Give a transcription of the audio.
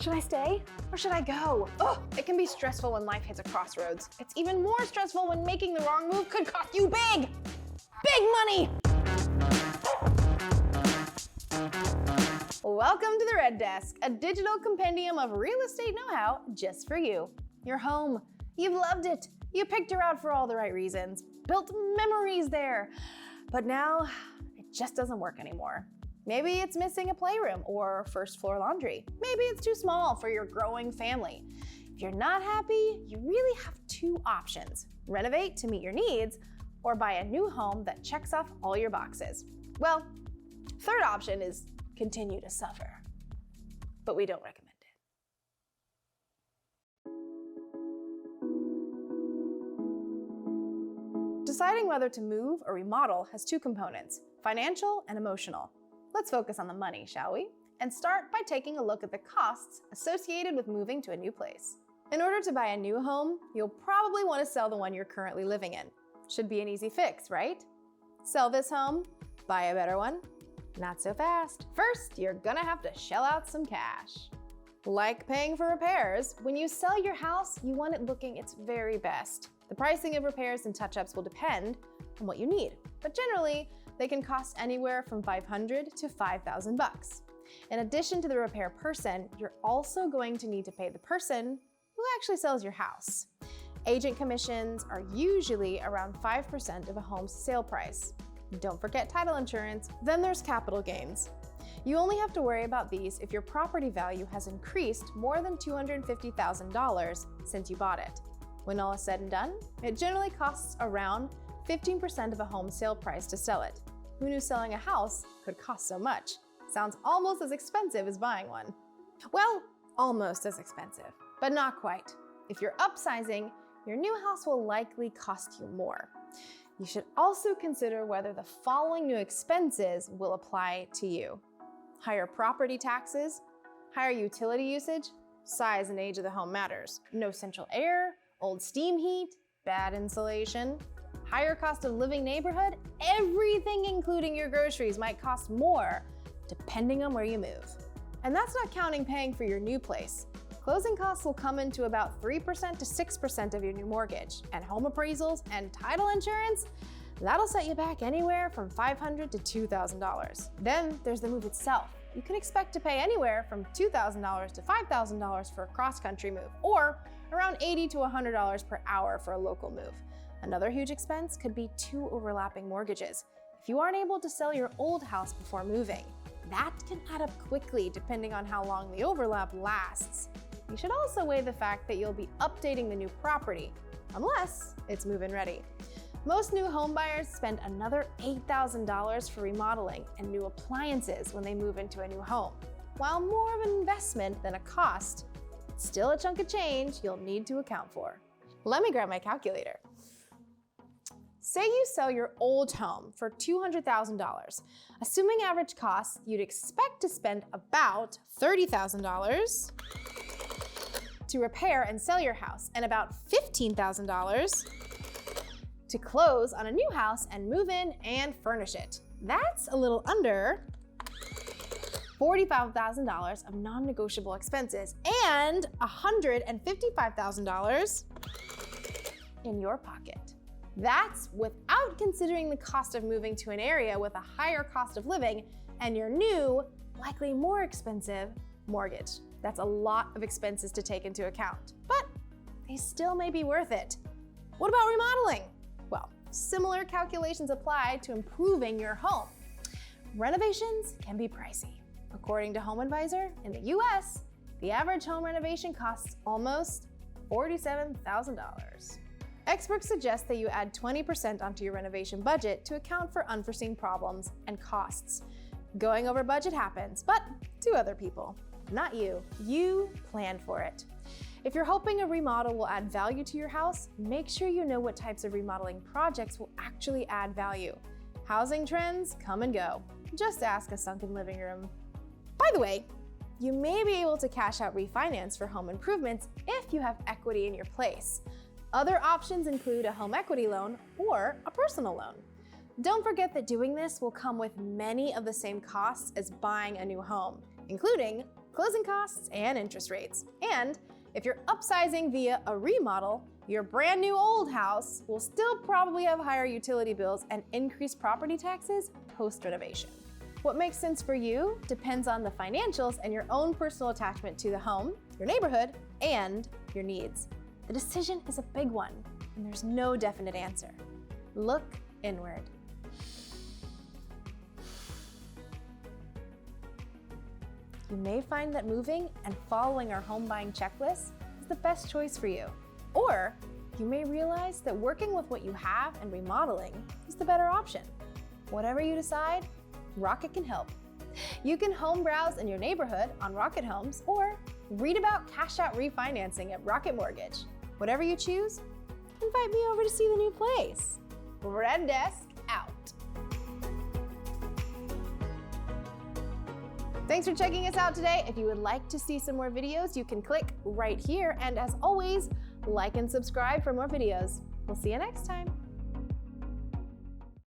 Should I stay or should I go? Ugh, it can be stressful when life hits a crossroads. It's even more stressful when making the wrong move could cost you big money. Welcome to the Red Desk, a digital compendium of real estate know-how just for you. Your home, you've loved it. You picked her out for all the right reasons, built memories there. But now, it just doesn't work anymore. Maybe it's missing a playroom or first floor laundry. Maybe it's too small for your growing family. If you're not happy, you really have two options: renovate to meet your needs, or buy a new home that checks off all your boxes. Well, third option is continue to suffer, but we don't recommend it. Deciding whether to move or remodel has two components: financial and emotional. Let's focus on the money, shall we? And start by taking a look at the costs associated with moving to a new place. In order to buy a new home, you'll probably want to sell the one you're currently living in. Should be an easy fix, right? Sell this home, buy a better one? Not so fast. First, you're gonna have to shell out some cash. Like paying for repairs, when you sell your house, you want it looking its very best. The pricing of repairs and touch-ups will depend on what you need, but generally, they can cost anywhere from $500 to $5,000. In addition to the repair person, you're also going to need to pay the person who actually sells your house. Agent commissions are usually around 5% of a home's sale price. Don't forget title insurance. Then there's capital gains. You only have to worry about these if your property value has increased more than $250,000 since you bought it. When all is said and done, it generally costs around 15% of a home sale price to sell it. Who knew selling a house could cost so much? Sounds almost as expensive as buying one. Well, almost as expensive, but not quite. If you're upsizing, your new house will likely cost you more. You should also consider whether the following new expenses will apply to you: higher property taxes, higher utility usage, size and age of the home matters, no central air, old steam heat, bad insulation, higher cost of living neighborhood. Everything including your groceries might cost more depending on where you move. And that's not counting paying for your new place. Closing costs will come into about 3% to 6% of your new mortgage, and home appraisals and title insurance, that'll set you back anywhere from $500 to $2,000. Then there's the move itself. You can expect to pay anywhere from $2,000 to $5,000 for a cross-country move, or around $80 to $100 per hour for a local move. Another huge expense could be 2 overlapping mortgages. If you aren't able to sell your old house before moving, that can add up quickly depending on how long the overlap lasts. You should also weigh the fact that you'll be updating the new property, unless it's move-in ready. Most new home buyers spend another $8,000 for remodeling and new appliances when they move into a new home. While more of an investment than a cost, it's still a chunk of change you'll need to account for. Let me grab my calculator. Say you sell your old home for $200,000. Assuming average costs, you'd expect to spend about $30,000 to repair and sell your house, and about $15,000 to close on a new house and move in and furnish it. That's a little under $45,000 of non-negotiable expenses and $155,000 in your pocket. That's without considering the cost of moving to an area with a higher cost of living and your new, likely more expensive, mortgage. That's a lot of expenses to take into account, but they still may be worth it. What about remodeling? Well, similar calculations apply to improving your home. Renovations can be pricey. According to Home Advisor, in the US, the average home renovation costs almost $47,000. Experts suggest that you add 20% onto your renovation budget to account for unforeseen problems and costs. Going over budget happens, but to other people, not you. You planned for it. If you're hoping a remodel will add value to your house, make sure you know what types of remodeling projects will actually add value. Housing trends come and go. Just ask a sunken living room. By the way, you may be able to cash out refinance for home improvements if you have equity in your place. Other options include a home equity loan or a personal loan. Don't forget that doing this will come with many of the same costs as buying a new home, including closing costs and interest rates. And if you're upsizing via a remodel, your brand new old house will still probably have higher utility bills and increased property taxes post-renovation. What makes sense for you depends on the financials and your own personal attachment to the home, your neighborhood, and your needs. The decision is a big one, and there's no definite answer. Look inward. You may find that moving and following our home buying checklist is the best choice for you. Or you may realize that working with what you have and remodeling is the better option. Whatever you decide, Rocket can help. You can home browse in your neighborhood on Rocket Homes or read about cash out refinancing at Rocket Mortgage. Whatever you choose, invite me over to see the new place. Red Desk out. Thanks for checking us out today. If you would like to see some more videos, you can click right here. And as always, like and subscribe for more videos. We'll see you next time.